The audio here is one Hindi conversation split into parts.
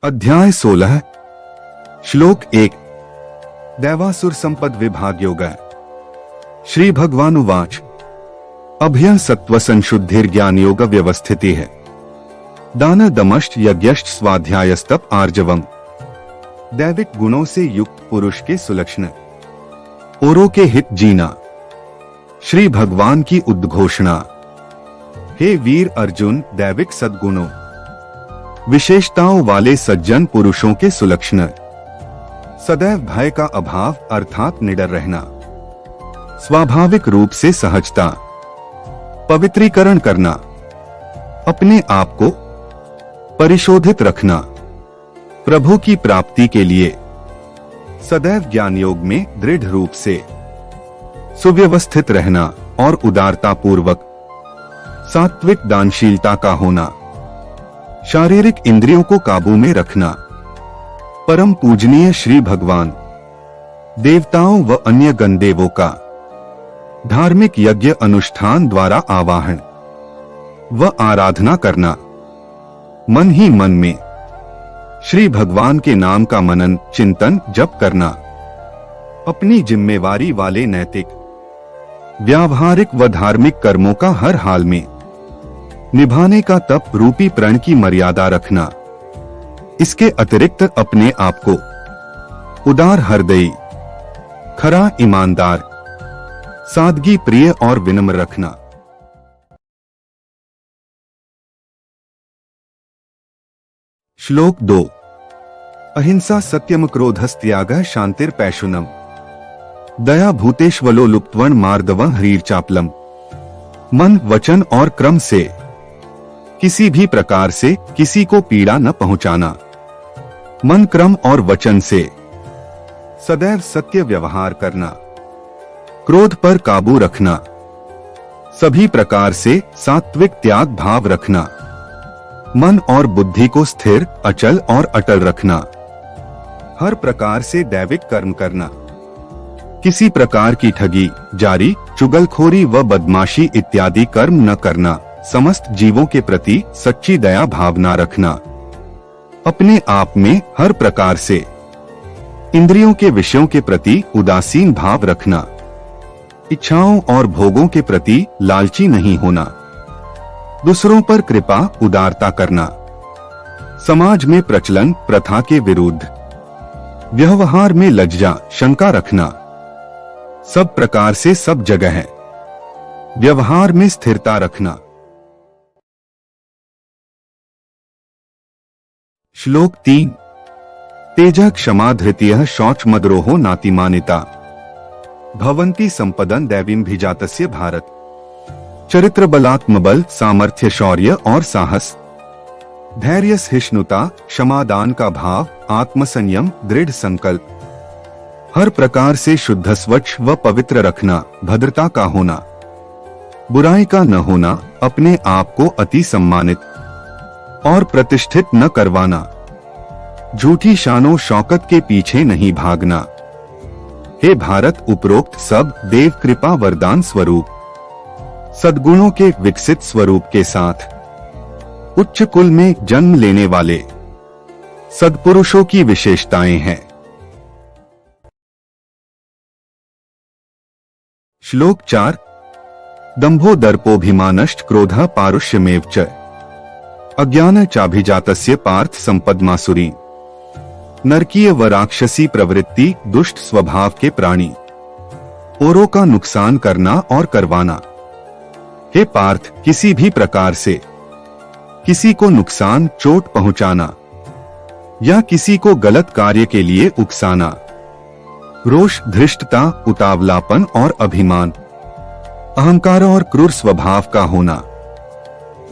अध्याय 16 श्लोक 1 दैवासुर संपद विभाग योग। श्री भगवानुवाच अभ्य सत्व संशुद्धिर ज्ञान योग व्यवस्थिति है दान दमश्च यज्ञश्च स्वाध्यायस्तप आर्जवम। दैविक गुणों से युक्त पुरुष के सुलक्षण औरों के हित जीना। श्री भगवान की उद्घोषणा। हे वीर अर्जुन, दैविक सद्गुणों विशेषताओं वाले सज्जन पुरुषों के सुलक्षण। सदैव भय का अभाव अर्थात निडर रहना, स्वाभाविक रूप से सहजता, पवित्रीकरण करना, अपने आप को परिशोधित रखना, प्रभु की प्राप्ति के लिए सदैव ज्ञान योग में दृढ़ रूप से सुव्यवस्थित रहना और उदारता पूर्वक सात्विक दानशीलता का होना, शारीरिक इंद्रियों को काबू में रखना। परम पूजनीय श्री भगवान देवताओं व अन्य गणदेवों का धार्मिक यज्ञ अनुष्ठान द्वारा आवाहन व आराधना करना। मन ही मन में श्री भगवान के नाम का मनन चिंतन जप करना। अपनी जिम्मेवारी वाले नैतिक, व्यावहारिक व धार्मिक कर्मों का हर हाल में निभाने का तप रूपी प्रण की मर्यादा रखना। इसके अतिरिक्त अपने आप को उदार हृदयी, खरा ईमानदार, सादगी प्रिय और विनम्र रखना। श्लोक 2 अहिंसा सत्यम क्रोधस्त्यागः शांतिर्पैशुनम दया भूतेष्वलो लुप्तवन् मार्दवं ह्रीर्चापलम। मन वचन और क्रम से किसी भी प्रकार से किसी को पीड़ा न पहुंचाना। मन क्रम और वचन से सदैव सत्य व्यवहार करना, क्रोध पर काबू रखना, सभी प्रकार से सात्विक त्याग भाव रखना, मन और बुद्धि को स्थिर, अचल और अटल रखना, हर प्रकार से दैविक कर्म करना, किसी प्रकार की ठगी, जारी, चुगलखोरी व बदमाशी इत्यादि कर्म न करना, समस्त जीवों के प्रति सच्ची दया भावना रखना, अपने आप में हर प्रकार से इंद्रियों के विषयों के प्रति उदासीन भाव रखना, इच्छाओं और भोगों के प्रति लालची नहीं होना, दूसरों पर कृपा उदारता करना, समाज में प्रचलन प्रथा के विरुद्ध व्यवहार में लज्जा शंका रखना, सब प्रकार से सब जगह है व्यवहार में स्थिरता रखना। श्लोक 3 तेजः क्षमा धृतियः शौच मद्रोहो नातिमानिता भवन्ति संपदन दैवीं भिजातस्य भारत। चरित्र बलात्म बल, सामर्थ्य, शौर्य और साहस, धैर्य, सहिष्णुता, क्षमादान का भाव, आत्मसंयम, दृढ़ संकल्प, हर प्रकार से शुद्ध स्वच्छ व पवित्र रखना, भद्रता का होना, बुराई का न होना, अपने आप को अति सम्मानित और प्रतिष्ठित न करवाना, झूठी शानो शौकत के पीछे नहीं भागना। हे भारत, उपरोक्त सब देव कृपा वरदान स्वरूप सद्गुणों के विकसित स्वरूप के साथ उच्च कुल में जन्म लेने वाले सद्पुरुषों की विशेषताएं हैं। श्लोक 4 दंभो दर्पोभिमानश्च क्रोधः पारुष्यमेव च अज्ञान चाभिजातस्य पार्थ संपदमासुरी। नरकीय व राक्षसी प्रवृत्ति, दुष्ट स्वभाव के प्राणी, औरों का नुकसान करना और करवाना। हे पार्थ, किसी भी प्रकार से किसी को नुकसान, चोट पहुंचाना या किसी को गलत कार्य के लिए उकसाना, रोष, धृष्टता, उतावलापन और अभिमान, अहंकार और क्रूर स्वभाव का होना,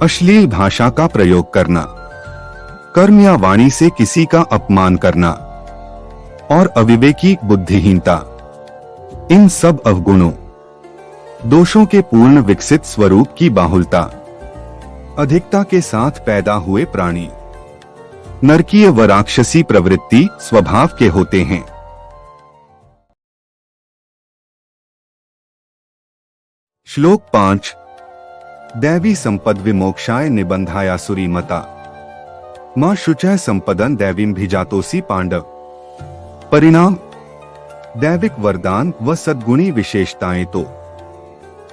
अश्लील भाषा का प्रयोग करना, कर्म या वाणी से किसी का अपमान करना और अविवेकी बुद्धिहीनता, इन सब अवगुणों, दोषों के पूर्ण विकसित स्वरूप की बाहुलता, अधिकता के साथ पैदा हुए प्राणी नरकीय व राक्षसी प्रवृत्ति स्वभाव के होते हैं। श्लोक 5 दैवी संपद विमोक्षाय निबंधायासुरी मता मां शुचय संपदन दैवीं भिजातोसी पांडव। परिणाम, दैविक वरदान व सद्गुणी विशेषताएं तो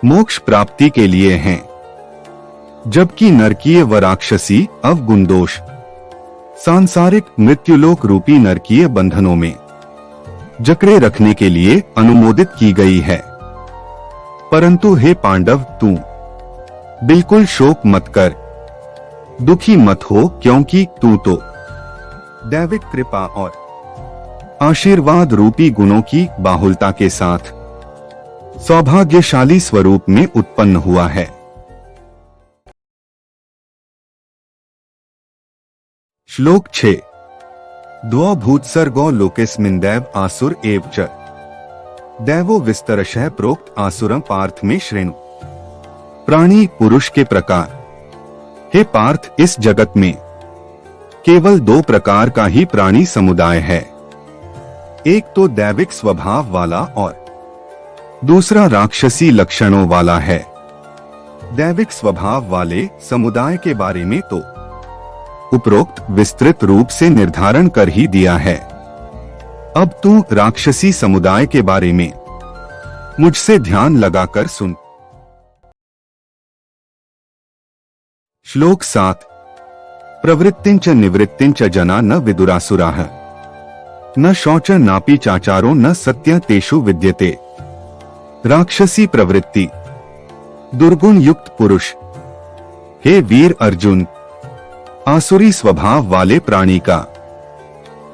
मोक्ष प्राप्ति के लिए हैं, जबकि नरकीय व राक्षसी अवगुण दोष सांसारिक मृत्युलोक रूपी नरकीय बंधनों में जकड़े रखने के लिए अनुमोदित की गई है। परंतु हे पांडव, तू बिल्कुल शोक मत कर, दुखी मत हो, क्योंकि तू तो दैविक कृपा और आशीर्वाद रूपी गुणों की बाहुलता के साथ सौभाग्यशाली स्वरूप में उत्पन्न हुआ है। श्लोक 6। द्वौ भूत्सर्गो लोकेस्मिन् दैव आसुर एव च दैवो विस्तरशः प्रोक्त आसुरं पार्थ में श्रेणु। प्राणी पुरुष के प्रकार। हे पार्थ, इस जगत में केवल दो प्रकार का ही प्राणी समुदाय है, एक तो दैविक स्वभाव वाला और दूसरा राक्षसी लक्षणों वाला है। दैविक स्वभाव वाले समुदाय के बारे में तो उपरोक्त विस्तृत रूप से निर्धारण कर ही दिया है। अब तू राक्षसी समुदाय के बारे में मुझसे ध्यान लगाकर सुन। श्लोक 7। प्रवृत्तिंच निवृत्तिंच जना न विदुरासुराः न शौच नापि चाचारो न सत्य तेषु विद्यते। राक्षसी प्रवृत्ति, दुर्गुण युक्त पुरुष। हे वीर अर्जुन, आसुरी स्वभाव वाले प्राणी का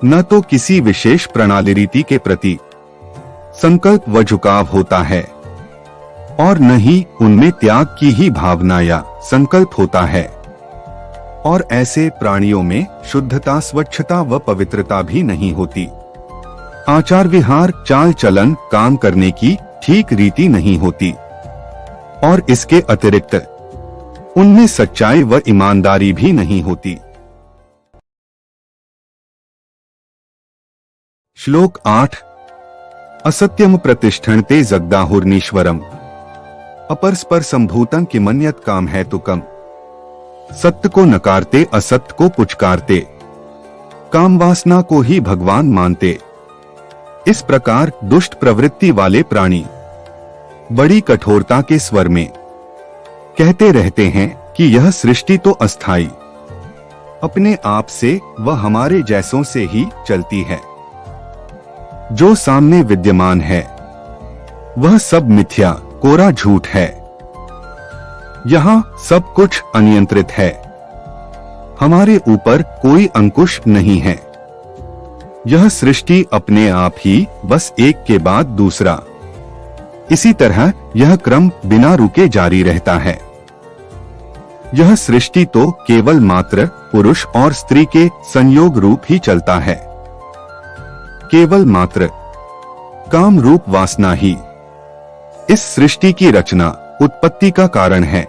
न तो किसी विशेष प्रणाली रीति के प्रति संकल्प व झुकाव होता है और न ही उनमें त्याग की ही भावना या संकल्प होता है, और ऐसे प्राणियों में शुद्धता, स्वच्छता व पवित्रता भी नहीं होती। आचार विहार, चाल चलन, काम करने की ठीक रीति नहीं होती, और इसके अतिरिक्त उनमें सच्चाई व ईमानदारी भी नहीं होती। श्लोक 8। असत्यम प्रतिष्ठन्ते जगदाहुर्नीश्वरम अपरस्पर संभूतं किमन्यत् काम है तो कम। सत्य को नकारते, असत्य को पुचकारते, काम वासना को ही भगवान मानते। इस प्रकार दुष्ट प्रवृत्ति वाले प्राणी बड़ी कठोरता के स्वर में कहते रहते हैं कि यह सृष्टि तो अस्थाई, अपने आप से व हमारे जैसों से ही चलती है। जो सामने विद्यमान है वह सब मिथ्या, कोरा झूठ है। यहाँ सब कुछ अनियंत्रित है, हमारे ऊपर कोई अंकुश नहीं है। यह सृष्टि अपने आप ही बस एक के बाद दूसरा, इसी तरह यह क्रम बिना रुके जारी रहता है। यह सृष्टि तो केवल मात्र पुरुष और स्त्री के संयोग रूप ही चलता है। केवल मात्र काम रूप वासना ही इस सृष्टि की रचना, उत्पत्ति का कारण है।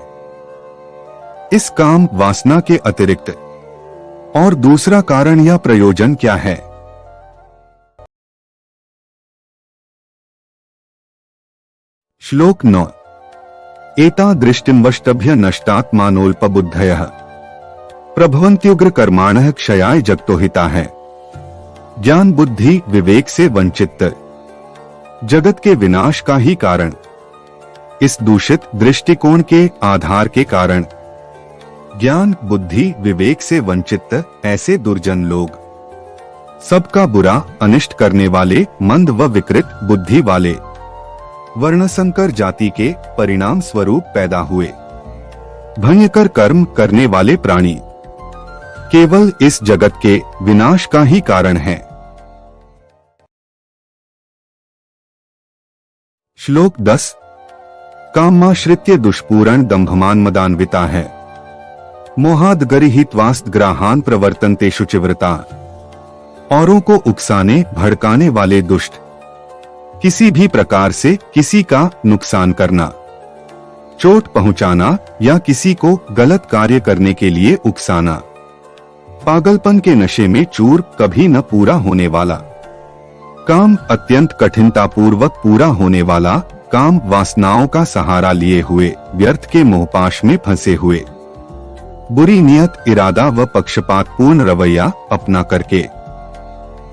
इस काम वासना के अतिरिक्त और दूसरा कारण या प्रयोजन क्या है? श्लोक 9। एता दृष्टिमवष्टभ्य नष्टात्मानोल्पबुद्धयः प्रभवन्त्युग्र कर्माणः क्षयाय जगतो हिताः। ज्ञान बुद्धि विवेक से वंचित जगत के विनाश का ही कारण, इस दूषित दृष्टिकोण के आधार के कारण ज्ञान बुद्धि विवेक से वंचित ऐसे दुर्जन लोग, सबका बुरा अनिष्ट करने वाले, मंद व विकृत बुद्धि वाले, वर्णसंकर जाति के परिणाम स्वरूप पैदा हुए भयंकर कर्म करने वाले प्राणी केवल इस जगत के विनाश का ही कारण है। श्लोक 10। कामाश्रित्य दुष्पूरण दंभमान मदान्विता है मोहाद गरिहित्वास्त ग्राहान प्रवर्तन्ते शुचिव्रता। औरों को उकसाने भड़काने वाले दुष्ट, किसी भी प्रकार से किसी का नुकसान करना, चोट पहुंचाना या किसी को गलत कार्य करने के लिए उकसाना, पागलपन के नशे में चूर, कभी न पूरा होने वाला काम, अत्यंत कठिनतापूर्वक पूरा होने वाला काम, वासनाओं का सहारा लिए हुए व्यर्थ के मोहपाश में फंसे हुए, बुरी नियत, इरादा व पक्षपातपूर्ण रवैया अपना करके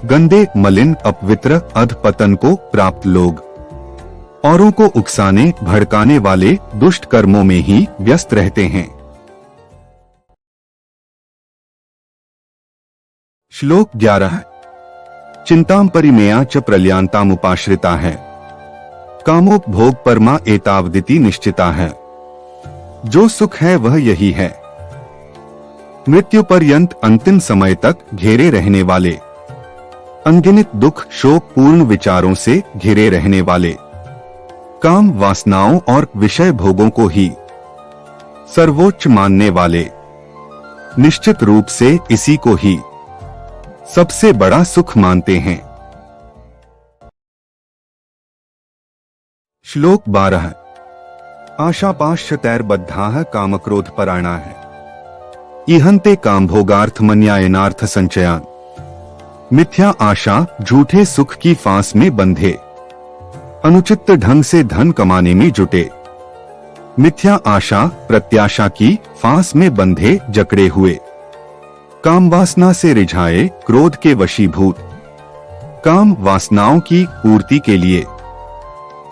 गंदे, मलिन, अपवित्र, अधपतन को प्राप्त लोग औरों को उकसाने, भड़काने वाले दुष्ट कर्मों में ही व्यस्त रहते हैं। श्लोक 11। चिंतां परिमेया च प्रलयांतामुपाश्रिता है, कामोपभोग परमा एतावदिति निश्चिता है। जो सुख है वह यही है। मृत्यु पर्यंत अंतिम समय तक घेरे रहने वाले, अनगिनत दुख शोक पूर्ण विचारों से घिरे रहने वाले, काम वासनाओं और विषय भोगों को ही सर्वोच्च मानने वाले, निश्चित रूप से इसी को ही सबसे बड़ा सुख मानते हैं। श्लोक 12। आशापाशतैर्बद्धाः कामक्रोधपरायणाः, इहन्ते कामभोगार्थमन्यायनार्थ संचयान्। मिथ्या आशा झूठे सुख की फांस में बंधे, अनुचित ढंग से धन कमाने में जुटे। मिथ्या आशा प्रत्याशा की फांस में बंधे जकड़े हुए, काम वासना से रिझाए क्रोध के वशीभूत, काम वासनाओं की पूर्ति के लिए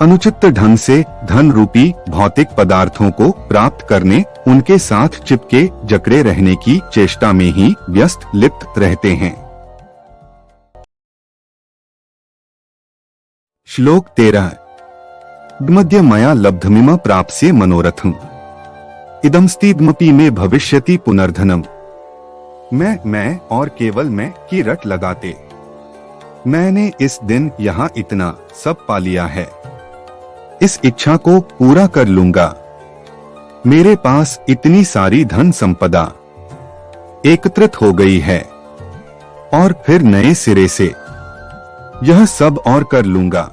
अनुचित ढंग से धन रूपी भौतिक पदार्थों को प्राप्त करने, उनके साथ चिपके जकड़े रहने की चेष्टा में ही व्यस्त लिप्त रहते हैं। श्लोक 13। मध्य मया लब्धमिम प्राप्स्ये मनोरथम्, इदमस्तीदमपि में भविष्यति पुनर्धनम। मैं और केवल मैं की रट लगाते, मैंने इस दिन यहाँ इतना सब पा लिया है, इस इच्छा को पूरा कर लूंगा। मेरे पास इतनी सारी धन संपदा एकत्रित हो गई है और फिर नए सिरे से यह सब और कर लूंगा।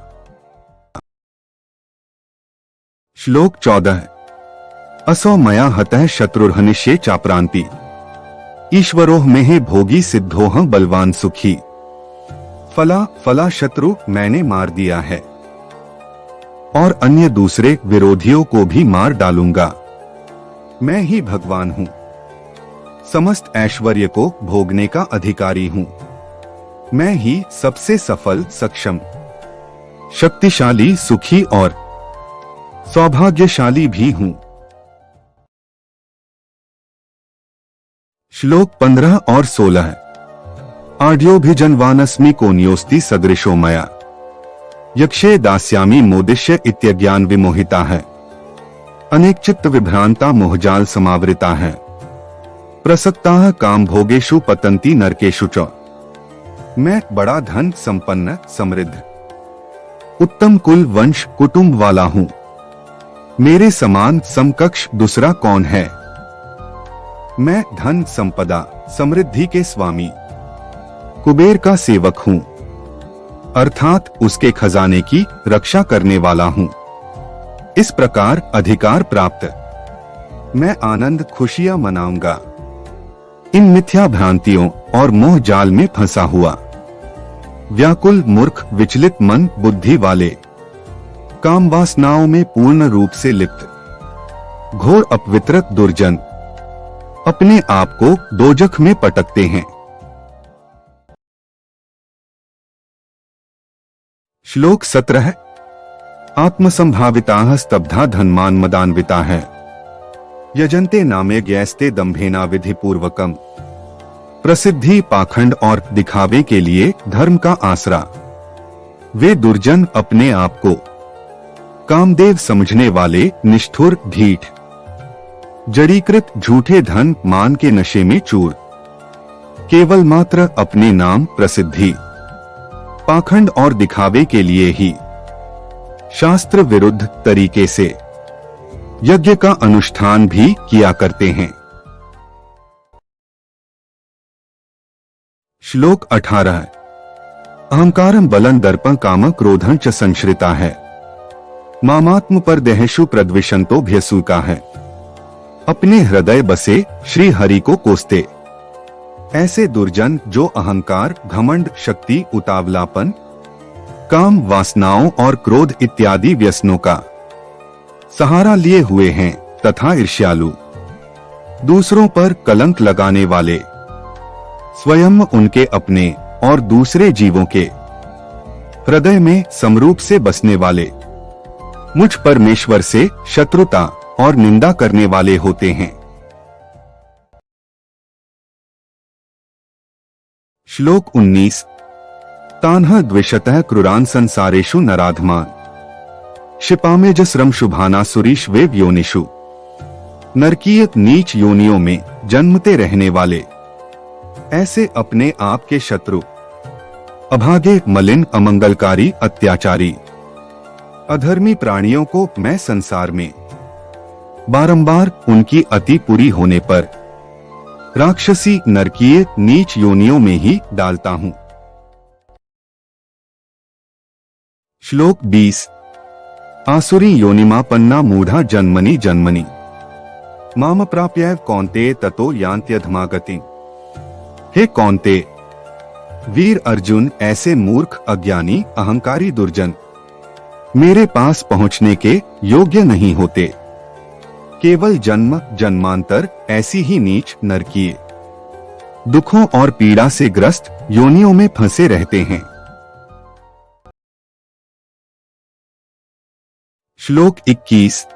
श्लोक 14। असौ मया हतः शत्रुर्हनिष्ये चाप्रांति, ईश्वरोह में भोगी सिद्धोह बलवान सुखी। फला शत्रु मैंने मार दिया है और अन्य दूसरे विरोधियों को भी मार डालूंगा। मैं ही भगवान हूँ, समस्त ऐश्वर्य को भोगने का अधिकारी हूँ। मैं ही सबसे सफल, सक्षम, शक्तिशाली, सुखी और सौभाग्यशाली भी हूँ। श्लोक 15 और 16। आढ्योभिजन्वानस्मि कोन्योस्ति सदृशो मया, यक्षे दास्यामि मोदिष्य इत्यज्ञान विमोहिता है। अनेक चित्त विभ्रांता मोहजाल समावृता है, प्रसक्ताः काम भोगेषु पतंती नरकेषु च। मैं बड़ा धन संपन्न, समृद्ध, उत्तम कुल वंश कुटुंब वाला हूँ। मेरे समान समकक्ष दूसरा कौन है। मैं धन संपदा समृद्धि के स्वामी कुबेर का सेवक हूँ, अर्थात उसके खजाने की रक्षा करने वाला हूँ। इस प्रकार अधिकार प्राप्त मैं आनंद खुशियां मनाऊंगा। इन मिथ्या भ्रांतियों और मोह जाल में फंसा हुआ व्याकुल, मूर्ख, विचलित मन बुद्धि वाले, काम वासनाओं में पूर्ण रूप से लिप्त, घोर अपवित्र दुर्जन अपने आप को दोजख में पटकते हैं। श्लोक 17। आत्मसंभाविताः स्तब्धा धनमान मदान्विता है, यजन्ते नामे ज्ञैस्ते दंभेना विधि पूर्वकम। प्रसिद्धि, पाखंड और दिखावे के लिए धर्म का आसरा वे दुर्जन अपने आप को कामदेव समझने वाले निष्ठुर, ढीठ, जड़ीकृत, झूठे धन मान के नशे में चूर, केवल मात्र अपने नाम, प्रसिद्धि, पाखंड और दिखावे के लिए ही शास्त्र विरुद्ध तरीके से यज्ञ का अनुष्ठान भी किया करते हैं। श्लोक 18। अहंकारं बलं दर्पं कामं क्रोधं च संश्रिता है, मामात्म पर देहेषु प्रद्विषंतो भ्यसूका है। अपने हृदय बसे श्री हरि को कोसते ऐसे दुर्जन जो अहंकार, घमंड, शक्ति, उतावलापन, काम वासनाओं और क्रोध इत्यादि व्यसनों का सहारा लिए हुए हैं तथा ईर्ष्यालु, दूसरों पर कलंक लगाने वाले, स्वयं उनके अपने और दूसरे जीवों के हृदय में समरूप से बसने वाले, मुझ परमेश्वर से शत्रुता और निंदा करने वाले होते हैं। श्लोक 19। तान्ह द्विषतः क्रूरान् संसारेषु नराधमान् क्षिपामेजस्रम शुभाना सुरीश वेव योनिषु। नरकीय नीच योनियों में जन्मते रहने वाले ऐसे अपने आप के शत्रु, अभागे, मलिन, अमंगलकारी, अत्याचारी, अधर्मी प्राणियों को मैं संसार में बारंबार उनकी अति पूरी होने पर राक्षसी नरकीय नीच योनियों में ही डालता हूं। श्लोक 20। आसुरी योनिमा पन्ना मूढ़ा जन्मनि जन्मनि माम प्राप्यैव कौन्तेय ततो यान्त्यधमागतिम्। हे कौन्तेय, वीर अर्जुन ऐसे मूर्ख, अज्ञानी, अहंकारी दुर्जन मेरे पास पहुंचने के योग्य नहीं होते। केवल जन्म जन्मांतर ऐसी ही नीच नरकीय दुखों और पीड़ा से ग्रस्त योनियों में फंसे रहते हैं। श्लोक 21।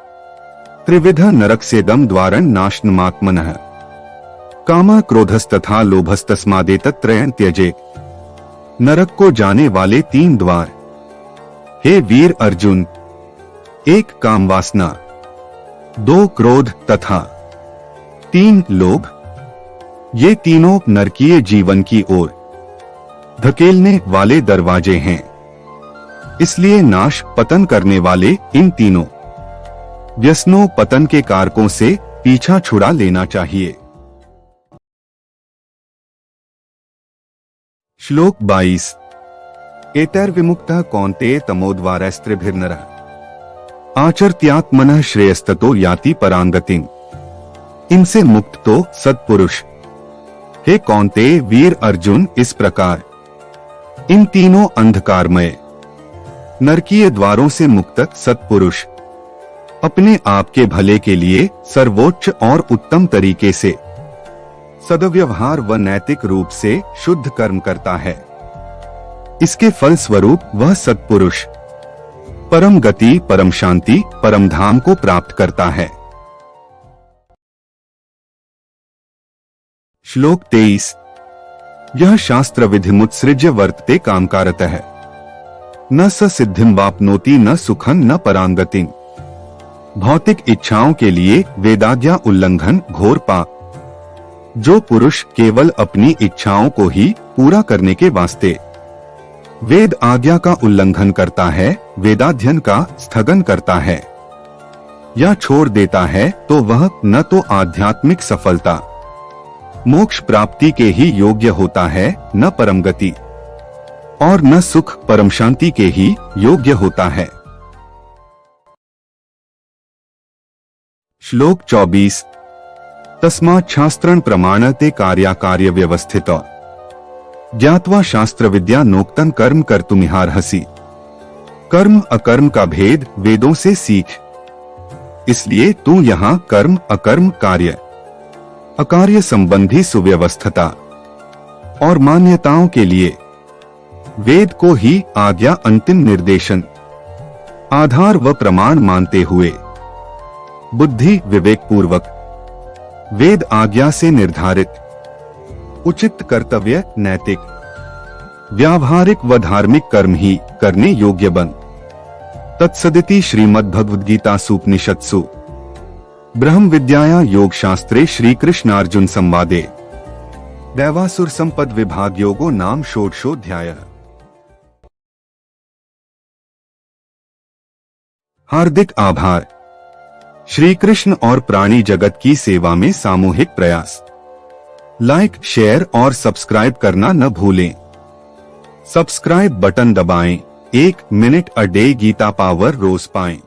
त्रिविध नरकसेदं द्वारं नाशनमात्मनः कामः क्रोधस्तथा लोभस्तस्मादेतत्त्रयं त्यजेत्। नरक को जाने वाले 3 द्वार। हे वीर अर्जुन, 1 काम वासना, 2 क्रोध तथा 3 लोभ, ये तीनों नरकीय जीवन की ओर धकेलने वाले दरवाजे हैं। इसलिए नाश पतन करने वाले इन तीनों व्यसनों, पतन के कारकों से पीछा छुड़ा लेना चाहिए। श्लोक 22। एतैर्विमुक्तः कौन्तेय तमोद्वारैस्त्रिभिर्नरः आचर्त्यात्मनः श्रेयस्ततो याति परांगतिम्। इनसे मुक्त तो सत्पुरुष। हे कौन्तेय, वीर अर्जुन, इस प्रकार इन तीनों अंधकारमय नरकीय द्वारों से मुक्त सत्पुरुष अपने आप के भले के लिए सर्वोच्च और उत्तम तरीके से सद्व्यवहार व नैतिक रूप से शुद्ध कर्म करता है। इसके फल स्वरूप वह सत्पुरुष परम गति, परम शांति, परम धाम को प्राप्त करता है। श्लोक 23। यह शास्त्र विधिमुत्सृज्य वर्तते कामकारतः न स सिद्धिं वाप्नोति न सुखं न परांगतिं। भौतिक इच्छाओं के लिए वेदाज्ञा उल्लंघन घोर पाप। जो पुरुष केवल अपनी इच्छाओं को ही पूरा करने के वास्ते वेद आज्ञा का उल्लंघन करता है, वेदाध्ययन का स्थगन करता है या छोड़ देता है, तो वह न तो आध्यात्मिक सफलता, मोक्ष प्राप्ति के ही योग्य होता है, न परम गति और न सुख, परम शांति के ही योग्य होता है। श्लोक 24। तस्मात् शास्त्रं प्रमाणते कार्याकार्य व्यवस्थित ज्ञात्वा शास्त्र विद्या नोक्तं कर्म कर्तुमिहार्हसि। कर्म अकर्म का भेद वेदों से सीख। इसलिए तू यहाँ कर्म, अकर्म, कार्य, अकार्य संबंधी सुव्यवस्थता और मान्यताओं के लिए वेद को ही आज्ञा, अंतिम निर्देशन, आधार व प्रमाण मानते हुए बुद्धि विवेक पूर्वक वेद आज्ञा से निर्धारित उचित कर्तव्य, नैतिक, व्यावहारिक व धार्मिक कर्म ही करने योग्य बन। तत्सदिति श्रीमद्भगवद्गीतासूपनिषत्सु ब्रह्म विद्याया योग शास्त्रे श्री कृष्णार्जुन संवादे दैवासुर संपद विभाग योगो नाम षोडशोऽध्यायः। हार्दिक आभार। श्री कृष्ण और प्राणी जगत की सेवा में सामूहिक प्रयास। लाइक, शेयर और सब्सक्राइब करना न भूलें। सब्सक्राइब बटन दबाएं। 1 minute a day Gita power रोज पाएं।